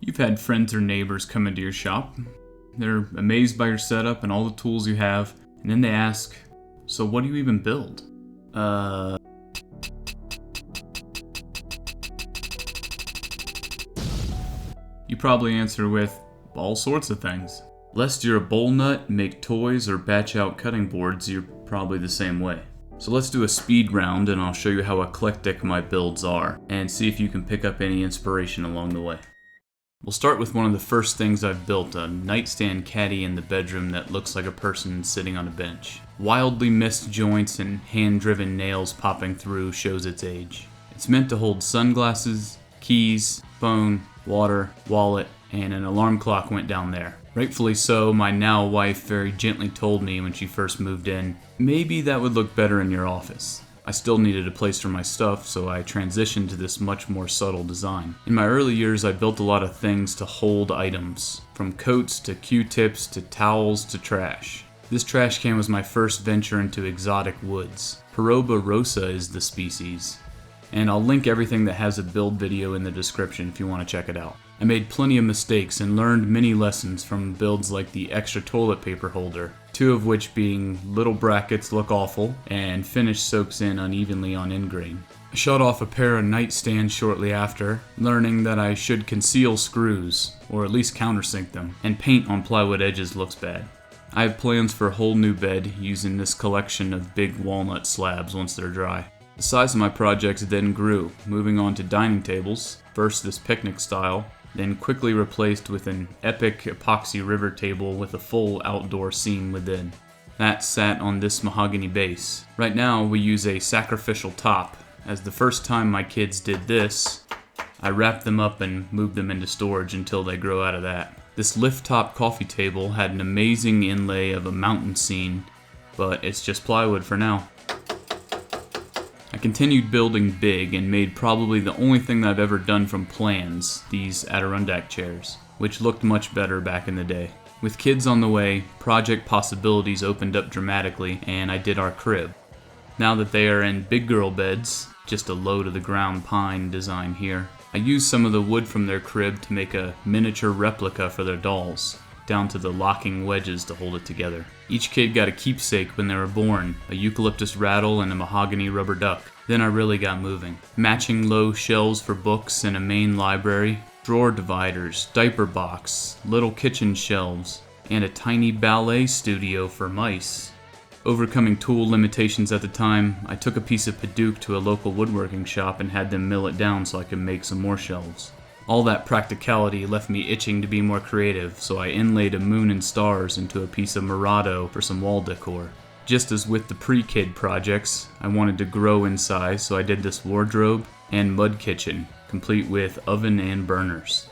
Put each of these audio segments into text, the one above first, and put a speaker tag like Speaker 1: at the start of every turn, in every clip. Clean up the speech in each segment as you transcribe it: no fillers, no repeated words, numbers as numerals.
Speaker 1: You've had friends or neighbors come into your shop. They're amazed by your setup and all the tools you have, and then they ask, so what do you even build? You probably answer with all sorts of things. Lest you're a bowl nut, make toys, or batch out cutting boards, you're probably the same way. So let's do a speed round and I'll show you how eclectic my builds are, and see if you can pick up any inspiration along the way. We'll start with one of the first things I've built, a nightstand caddy in the bedroom that looks like a person sitting on a bench. Wildly missed joints and hand-driven nails popping through shows its age. It's meant to hold sunglasses, keys, phone, water, wallet, and an alarm clock went down there. Rightfully so, my now wife very gently told me when she first moved in, maybe that would look better in your office. I still needed a place for my stuff, so I transitioned to this much more subtle design. In my early years, I built a lot of things to hold items, from coats to Q-tips to towels to trash. This trash can was my first venture into exotic woods. Peroba rosa is the species. And I'll link everything that has a build video in the description if you want to check it out. I made plenty of mistakes and learned many lessons from builds like the extra toilet paper holder, two of which being little brackets look awful and finish soaks in unevenly on end grain. I shut off a pair of nightstands shortly after, learning that I should conceal screws, or at least countersink them, and paint on plywood edges looks bad. I have plans for a whole new bed using this collection of big walnut slabs once they're dry. The size of my projects then grew, moving on to dining tables, first this picnic style, then quickly replaced with an epic epoxy river table with a full outdoor scene within. That sat on this mahogany base. Right now we use a sacrificial top, as the first time my kids did this, I wrapped them up and moved them into storage until they grow out of that. This lift top coffee table had an amazing inlay of a mountain scene, but it's just plywood for now. I continued building big and made probably the only thing that I've ever done from plans, these Adirondack chairs, which looked much better back in the day. With kids on the way, project possibilities opened up dramatically and I did our crib. Now that they are in big girl beds, just a low to the ground pine design here, I used some of the wood from their crib to make a miniature replica for their dolls, down to the locking wedges to hold it together. Each kid got a keepsake when they were born, a eucalyptus rattle and a mahogany rubber duck. Then I really got moving. Matching low shelves for books and a main library, drawer dividers, diaper box, little kitchen shelves, and a tiny ballet studio for mice. Overcoming tool limitations at the time, I took a piece of Paduke to a local woodworking shop and had them mill it down so I could make some more shelves. All that practicality left me itching to be more creative, so I inlaid a moon and stars into a piece of Murado for some wall decor. Just as with the pre-kid projects, I wanted to grow in size, so I did this wardrobe and mud kitchen, complete with oven and burners.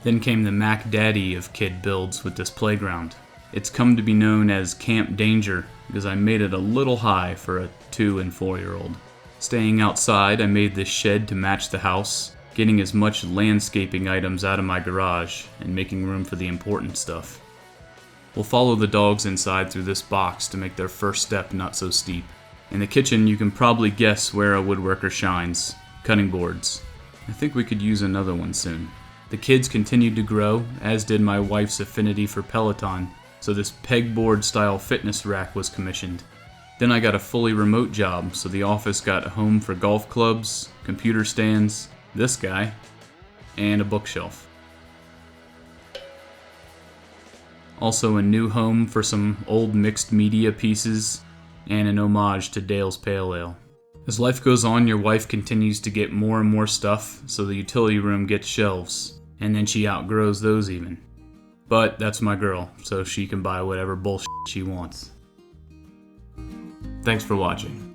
Speaker 1: Then came the Mac Daddy of kid builds with this playground. It's come to be known as Camp Danger because I made it a little high for a 2- and 4-year-old. Staying outside, I made this shed to match the house, getting as much landscaping items out of my garage and making room for the important stuff. We'll follow the dogs inside through this box to make their first step not so steep. In the kitchen, you can probably guess where a woodworker shines. Cutting boards. I think we could use another one soon. The kids continued to grow, as did my wife's affinity for Peloton, so this pegboard style fitness rack was commissioned. Then I got a fully remote job, so the office got a home for golf clubs, computer stands, this guy, and a bookshelf. Also a new home for some old mixed media pieces, and an homage to Dale's Pale Ale. As life goes on, your wife continues to get more and more stuff, so the utility room gets shelves, and then she outgrows those even. But that's my girl, so she can buy whatever bullshit she wants. Thanks for watching.